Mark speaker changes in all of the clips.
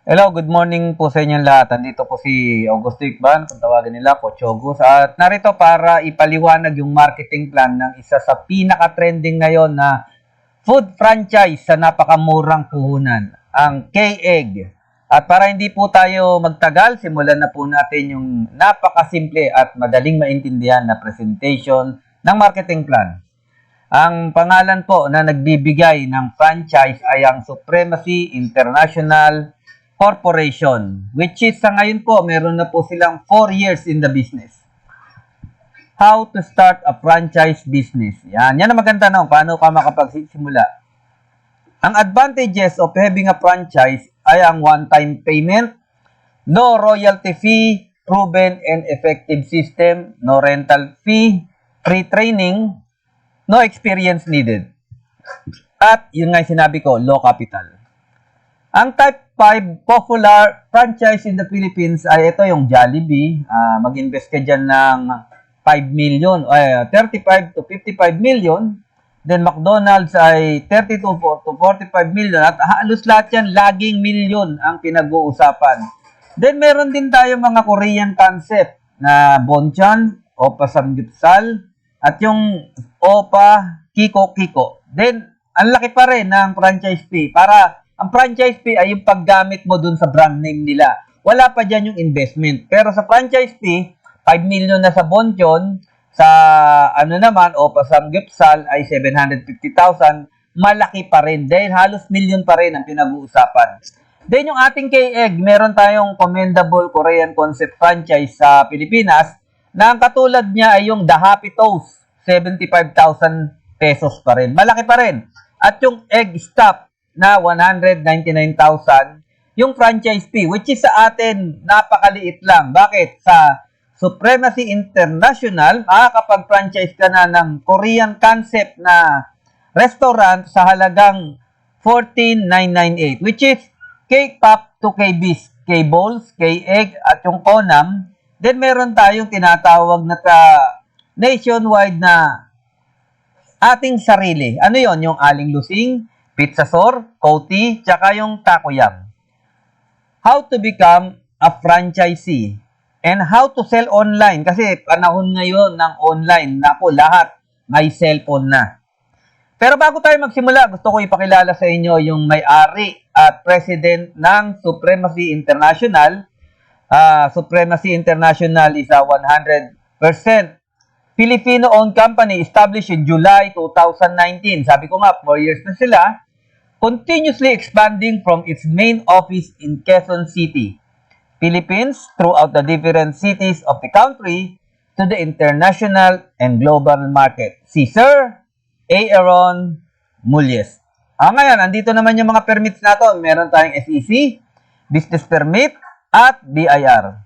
Speaker 1: Hello, good morning po sa inyong lahat. Andito po si Augusto Icban, kung tawagin nila, Coach August. At narito para ipaliwanag yung marketing plan ng isa sa pinaka-trending ngayon na food franchise sa napakamurang puhunan, ang K-Egg. At para hindi po tayo magtagal, simulan na po natin yung napakasimple at madaling maintindihan na presentation ng marketing plan. Ang pangalan po na nagbibigay ng franchise ay ang Supremacy International Corporation, which is sa ngayon po, meron na po silang 4 years in the business. How to start a franchise business. Yan ang maganda no, paano ka makapagsimula. Ang advantages of having a franchise ay ang one-time payment, no royalty fee, proven and effective system, no rental fee, free training, no experience needed. At yun nga sinabi ko, low capital. Ang type 5 popular franchise in the Philippines ay ito yung Jollibee. Mag-invest ka dyan ng 5 million, 35 to 55 million. Then McDonald's ay 32 to 45 million. At halos lahat yan, laging million ang pinag-uusapan. Then meron din tayo mga Korean concept na Bonchon, Opa Samgyeopsal, at yung Opa Kiko Kiko. Then, ang laki pa rin ng franchise fee para ang franchise fee ay yung paggamit mo dun sa brand name nila. Wala pa dyan yung investment. Pero sa franchise fee, 5 million na sa Bonchon, sa ano naman, o pa Samgyeopsal ay 750,000, malaki pa rin. Dahil halos million pa rin ang pinag-uusapan. Then yung ating K-Egg, meron tayong commendable Korean concept franchise sa Pilipinas na ang katulad niya ay yung The Happy Toast, 75,000 pesos pa rin. Malaki pa rin. At yung Egg Stop, na 199,000 yung franchise fee, which is sa atin napakaliit lang. Bakit? Sa Supremacy International, makakapag-franchise ka na ng Korean concept na restaurant sa halagang 14,998, which is K-Pop to K-Bis, K-Bowls, K-Egg, at yung Konam. Then meron tayong tinatawag na nationwide na ating sarili. Ano yon? Yung Aling Lusing, Pizza Sor, Koti, tsaka yung Takoyam. How to become a franchisee and how to sell online. Kasi panahon ngayon ng online, naku, lahat may cellphone na. Pero bago tayo magsimula, gusto ko ipakilala sa inyo yung may-ari at president ng Supremacy International. Supremacy International is a 100% Filipino-owned company established in July 2019. Sabi ko nga, 4 years na sila. Continuously expanding from its main office in Quezon City, Philippines, throughout the different cities of the country to the international and global market. Si Sir Aaron Mulles. Ngayon, andito naman yung mga permits natin. Meron tayong SEC, Business Permit, at BIR.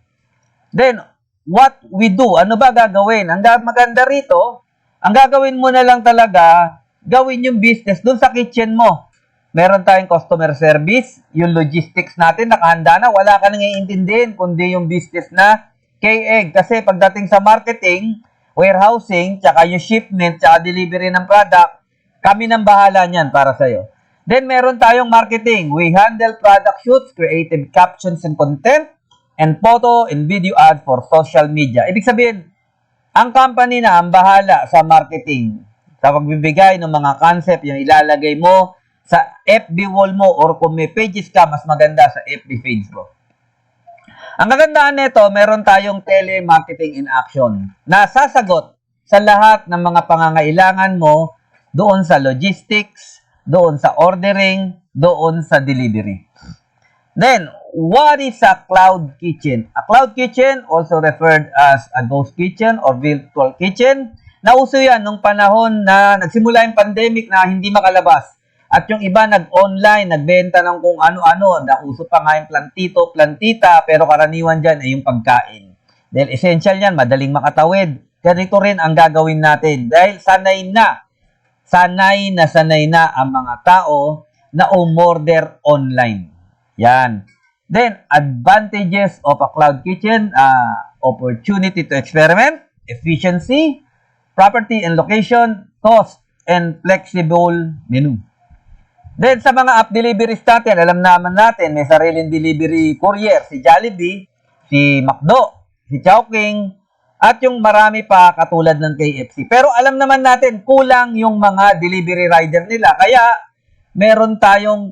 Speaker 1: Then, what we do, ano ba gagawin? Ang maganda rito, ang gagawin mo na lang talaga, gawin yung business dun sa kitchen mo. Meron tayong customer service, yung logistics natin nakahanda na, wala ka nang iintindihin kundi yung business na K-Egg. Kasi pagdating sa marketing, warehousing, tsaka yung shipment, tsaka delivery ng product, kami nang bahala niyan para sa'yo. Then meron tayong marketing. We handle product shoots, creative captions and content, and photo and video ad for social media. Ibig sabihin, ang company na ang bahala sa marketing, sa pagbibigay ng mga concept, yung ilalagay mo sa FB wall mo or kung may pages ka, mas maganda sa FB page mo. Ang kagandaan nito, meron tayong telemarketing in action na sasagot sa lahat ng mga pangangailangan mo doon sa logistics, doon sa ordering, doon sa delivery. Then, what is a cloud kitchen? A cloud kitchen, also referred as a ghost kitchen or virtual kitchen, nauso yan nung panahon na nagsimula yung pandemic na hindi makalabas. At yung iba nag-online, nagbenta ng kung ano-ano. Nauso pa nga yung plantito, plantita, pero karaniwan dyan ay yung pagkain. Dahil essential yan, madaling makatawid. Ganito rin ang gagawin natin. Dahil sanay na ang mga tao na umorder online. Yan. Then, advantages of a cloud kitchen, opportunity to experiment, efficiency, property and location, cost, and flexible menu. Then sa mga app deliveries natin, alam naman natin, may sariling delivery courier, si Jollibee, si McDo, si Chowking, at yung marami pa katulad ng KFC. Pero alam naman natin, kulang yung mga delivery rider nila. Kaya meron tayong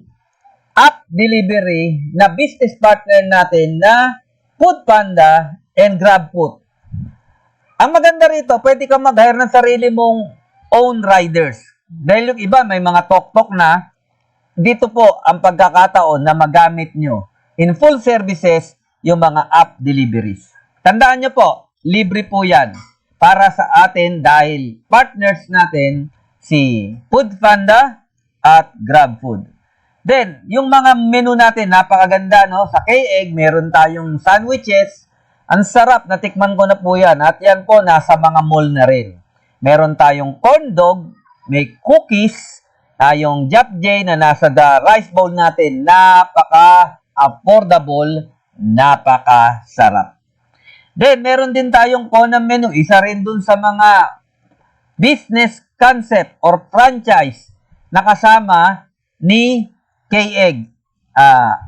Speaker 1: app delivery na business partner natin na Foodpanda and GrabFood. Ang maganda rito, pwede kang mag-hire ng sarili mong own riders. Dahil yung iba, may mga tok-tok na, dito po ang pagkakataon na magamit nyo in full services yung mga app deliveries. Tandaan nyo po, libre po yan para sa atin dahil partners natin si Foodpanda at GrabFood. Then, yung mga menu natin, napakaganda, no? Sa K-Egg, meron tayong sandwiches. Ang sarap, natikman ko na po yan. At yan po, nasa mga mall na rin. Meron tayong corn dog, may cookies, yung Japjay na nasa the rice bowl natin, napaka-affordable, napaka-sarap. Then, meron din tayong Conam menu, isa rin dun sa mga business concept or franchise na kasama ni K-Egg.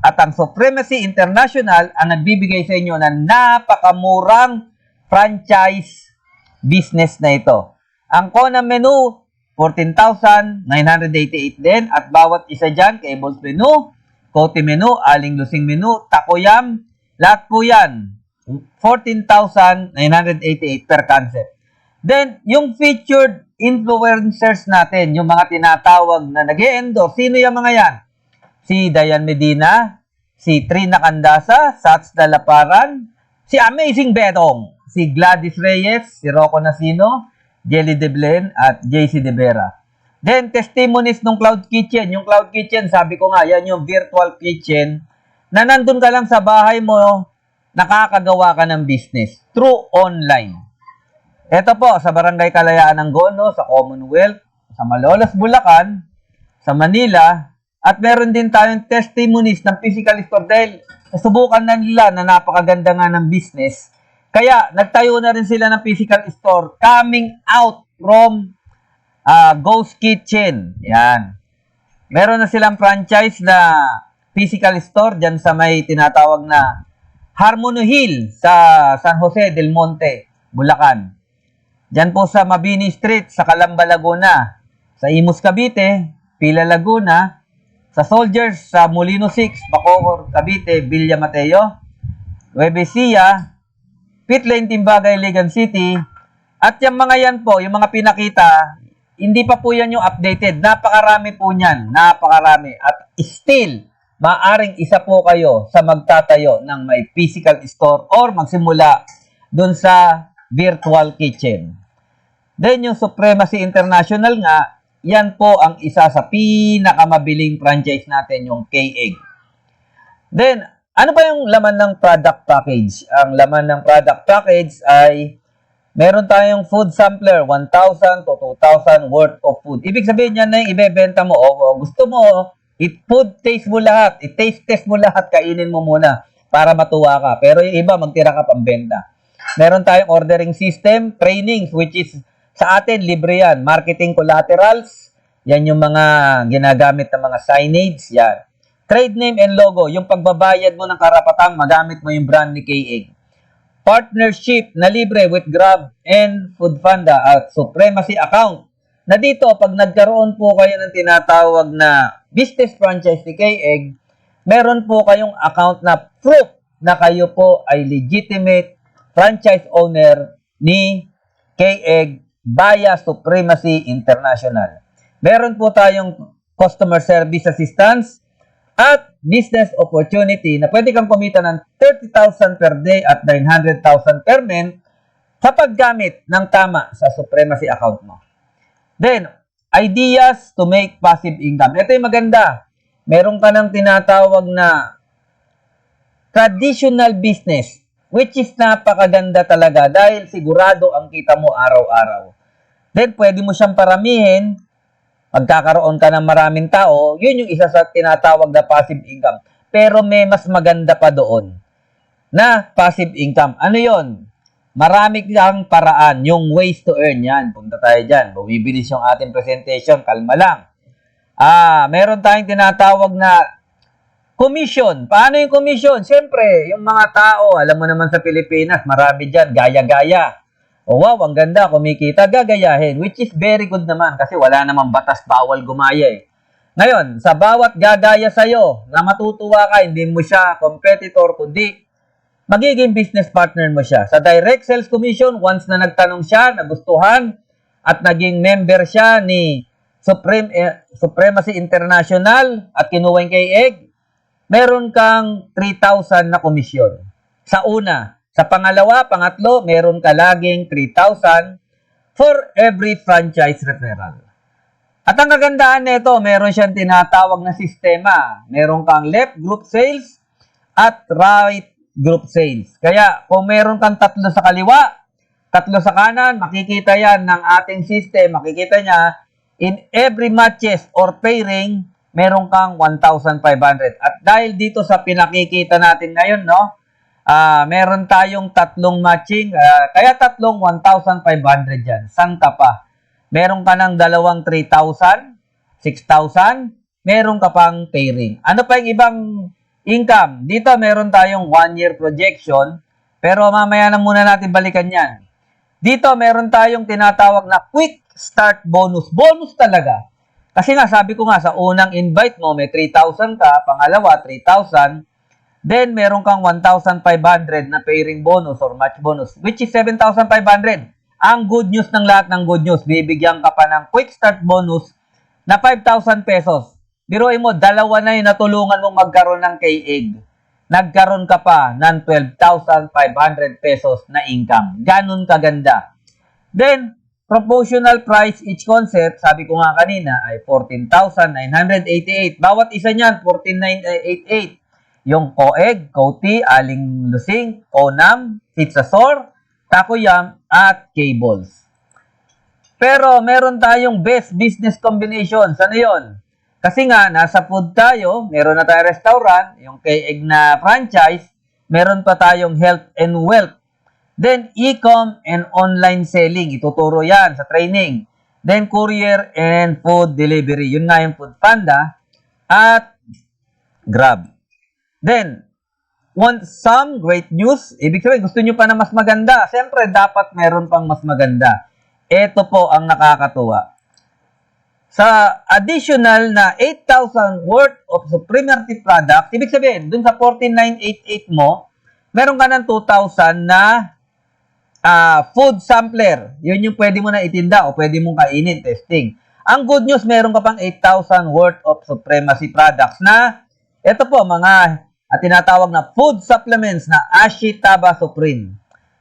Speaker 1: At ang Supremacy International ang nagbibigay sa inyo ng napakamurang franchise business na ito. Ang Conam menu, 14,988 din at bawat isa dyan, Cables menu, Kote menu, Aling Lusing menu, Takoyam, lahat po yan, 14,988 per concept. Then, yung featured influencers natin, yung mga tinatawag na nag-e-endorse, sino yung mga yan? Si Dayan Medina, si Trina Candasa, Sats Dalaparan, si Amazing Betong, si Gladys Reyes, si Rocco Nasino, Jelly De Blen, at JC De Vera. Then, testimonies ng Cloud Kitchen. Yung Cloud Kitchen, sabi ko nga, yan yung virtual kitchen na nandun ka lang sa bahay mo, nakakagawa ka ng business through online. Ito po, sa Barangay Kalayaan ng Gono, sa Commonwealth, sa Malolos, Bulacan, sa Manila, at meron din tayong testimonies ng physical store dahil nasubukan na nila na napakaganda nga ng business. Kaya, nagtayo na rin sila ng physical store coming out from Ghost Kitchen. Yan. Meron na silang franchise na physical store dyan sa may tinatawag na Harmony Hill sa San Jose del Monte, Bulacan. Dyan po sa Mabini Street, sa Calamba, Laguna. Sa Imus, Cavite, Pila, Laguna. Sa Soldiers, sa Molino 6, Bacoor, Cavite, Villa Mateo. Nuevesia, Pitlane, Timbagay, Ligan City. At yung mga yan po, yung mga pinakita, hindi pa po yan yung updated. Napakarami po niyan. Napakarami. At still, maaring isa po kayo sa magtatayo ng may physical store or magsimula dun sa virtual kitchen. Then yung Supremacy International nga, yan po ang isa sa pinakamabiling franchise natin, yung K-Egg. Then, ano ba yung laman ng product package? Ang laman ng product package ay meron tayong food sampler, 1,000 to 2,000 worth of food. Ibig sabihin yan na yung ibebenta mo. O gusto mo, food taste mo lahat. I-taste test mo lahat. Kainin mo muna para matuwa ka. Pero yung iba, magtira ka pambenta. Meron tayong ordering system, trainings, which is sa atin, libre yan. Marketing collaterals, yan yung mga ginagamit ng mga signage, yan. Trade name and logo, yung pagbabayad mo ng karapatang magamit mo yung brand ni K-Egg. Partnership na libre with Grab and Foodpanda at Supremacy account. Na dito, pag nagkaroon po kayo ng tinatawag na business franchise ni K-Egg, meron po kayong account na proof na kayo po ay legitimate franchise owner ni K-Egg via Supremacy International. Meron po tayong customer service assistance at business opportunity na pwede kang kumita ng 30,000 per day at 900,000 per month sa paggamit ng tama sa Supremacy account mo. Then, ideas to make passive income. Ito yung maganda. Meron ka ng tinatawag na traditional business, which is napakaganda talaga dahil sigurado ang kita mo araw-araw. Then, pwede mo siyang paramihin. Magkakaroon ka ng maraming tao, yun yung isa sa tinatawag na passive income. Pero may mas maganda pa doon na passive income. Ano yon? Marami kang paraan, yung ways to earn yan. Punta tayo dyan. Bumibilis yung ating presentation, kalma lang. Meron tayong tinatawag na commission. Paano yung commission? Siyempre, yung mga tao, alam mo naman sa Pilipinas, marami dyan, gaya-gaya. O wow, ang ganda, kumikita, gagayahin. Which is very good naman kasi wala namang batas bawal gumaya eh. Ngayon, sa bawat gagaya sa'yo, na matutuwa ka, hindi mo siya competitor, kundi magiging business partner mo siya. Sa direct sales commission, once na nagtanong siya, nagustuhan, at naging member siya ni Supremacy International at kinuha yung kay Egg, meron kang 3,000 na komisyon. Sa una. Sa pangalawa, pangatlo, meron ka laging 3,000 for every franchise referral. At ang kagandaan nito, meron siyang tinatawag na sistema. Meron kang left group sales at right group sales. Kaya kung meron kang tatlo sa kaliwa, tatlo sa kanan, makikita yan ng ating system. Makikita niya, in every matches or pairing, meron kang 1,500. At dahil dito sa pinakikita natin ngayon, no, meron tayong tatlong matching, kaya tatlong 1,500 yan. Saan ka pa? Meron ka ng dalawang 3,000, 6,000, meron ka pang pairing. Ano pa yung ibang income? Dito meron tayong 1-year projection, pero mamaya na muna natin balikan yan. Dito meron tayong tinatawag na quick start bonus. Bonus talaga. Kasi nga, sabi ko nga, sa unang invite mo, may 3,000 ka, pangalawa, 3,000, then meron kang 1,500 na pairing bonus or match bonus, which is 7,500. Ang good news ng lahat ng good news, bibigyan ka pa ng quick start bonus na 5,000 pesos. Biruin mo, dalawa na yung natulungan mong magkaroon ng K-Egg. Nagkaroon ka pa ng 12,500 pesos na income. Ganun kaganda. Then, proportional price each concept, sabi ko nga kanina, ay 14,988. Bawat isa niyan, 14,988. Yung Coeg, Coty, Aling Lusing, Onam, Pizza-Sor, Takoyam, at Cables. Pero meron tayong best business combinations. Ano yun? Kasi nga, nasa food tayo, meron na tayong restaurant, yung K-Egg na franchise, meron pa tayong health and wealth. Then, e-com and online selling. Ituturo yan sa training. Then, courier and food delivery. Yun nga yung Food Panda at Grab. Then, want some great news? Ibig sabihin, gusto nyo pa na mas maganda. Siyempre, dapat meron pang mas maganda. Ito po ang nakakatuwa. Sa additional na 8,000 worth of supremacy products, ibig sabihin, dun sa 14,988 mo, meron ka ng 2,000 na food sampler. Yun yung pwede mo na itinda o pwede mong kainin, testing. Ang good news, meron ka pang 8,000 worth of supremacy products na ito po, mga tinatawag na food supplements na Ashitaba Supreme.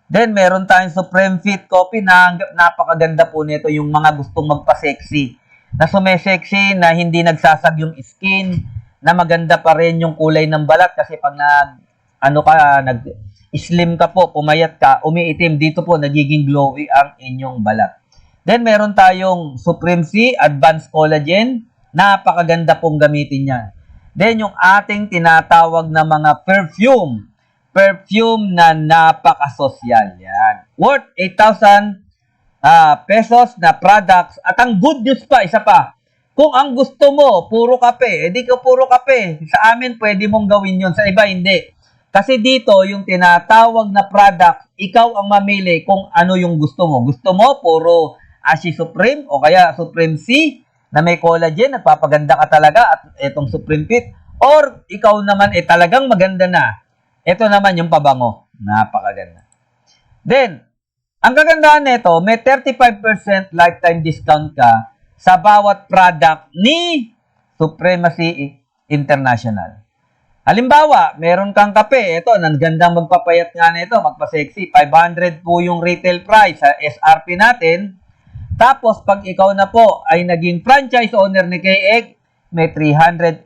Speaker 1: Then, meron tayong Supreme Fit Coffee na napakaganda po nito yung mga gustong magpa-sexy. Na sumesexy, na hindi nagsasag yung skin, na maganda pa rin yung kulay ng balat kasi pag slim ka po, pumayat ka, umiitim, dito po nagiging glowy ang inyong balat. Then, meron tayong Supreme C Advanced Collagen. Napakaganda pong gamitin yan. Then, yung ating tinatawag na mga perfume. Perfume na napakasosyal. Yan. Worth 8,000 pesos na products. At ang good news pa, isa pa, kung ang gusto mo, puro kape, edi ka puro kape. Sa amin, pwede mong gawin yun. Sa iba, hindi. Kasi dito, yung tinatawag na product, ikaw ang mamili kung ano yung gusto mo. Gusto mo, puro Ashi Supreme o kaya Supreme C na may collagen, nagpapaganda ka talaga at itong Supreme Fit. Or ikaw naman, talagang maganda na. Ito naman yung pabango. Napakaganda. Then, ang kagandahan nito, may 35% lifetime discount ka sa bawat product ni Supremacy International. Halimbawa, meron kang kape. Ito, nagandang magpapayat nga nito, magpa-sexy. 500 po yung retail price sa SRP natin. Tapos, pag ikaw na po ay naging franchise owner ni K-Egg, may 385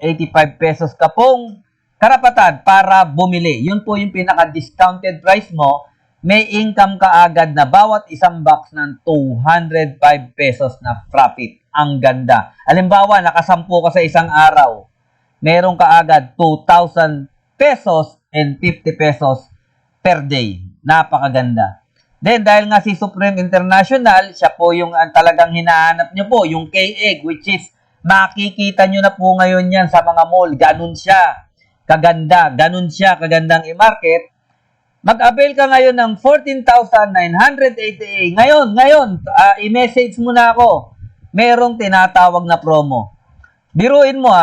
Speaker 1: pesos ka pong karapatan para bumili. Yun po yung pinaka-discounted price mo. May income ka agad na bawat isang box ng 205 pesos na profit. Ang ganda. Halimbawa, nakasampu ka sa isang araw. Meron ka agad 2,000 pesos and 50 pesos per day. Napakaganda. Then, dahil nga si Supreme International, siya po yung talagang hinahanap nyo po, yung K-Egg, which is Makikita nyo na po ngayon yan sa mga mall. Ganun siya kaganda. Ganun siya kagandang i-market. Mag-avail ka ngayon ng 14,988. Ngayon, i-message mo na ako. Merong tinatawag na promo. Biruin mo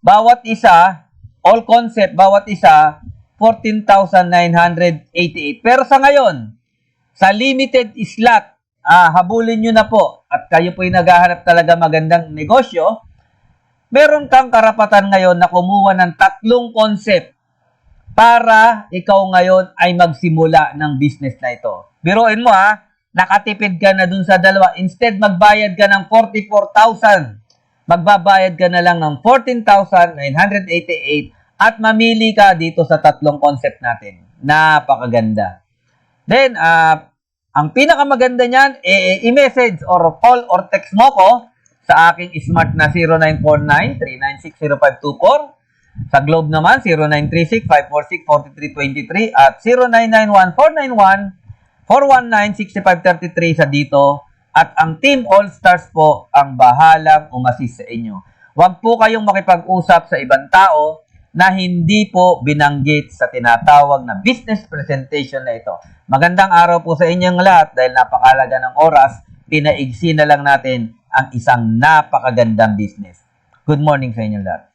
Speaker 1: bawat isa, all concept, bawat isa, 14,988. Pero sa ngayon, sa limited slot, habulin nyo na po at kayo po'y naghahanap talaga magandang negosyo, meron kang karapatan ngayon na kumuha ng 3 concept para ikaw ngayon ay magsimula ng business na ito. Biruin mo nakatipid ka na dun sa dalawa. Instead, magbayad ka ng 44,000. Magbabayad ka na lang ng 14,988 at mamili ka dito sa 3 concept natin. Napakaganda. Then, ang pinakamaganda niyan, i-message or call or text mo ko sa aking smart na 0949-3960524. Sa Globe naman, 0936-546-4323 at 0991-491-419-6533 sa dito. At ang Team All Stars po ang bahalang umassist sa inyo. Huwag po kayong makipag-usap sa ibang tao na hindi po binanggit sa tinatawag na business presentation na ito. Magandang araw po sa inyong lahat dahil napakalaga ng oras, pinaigsi na lang natin ang isang napakagandang business. Good morning sa inyong lahat.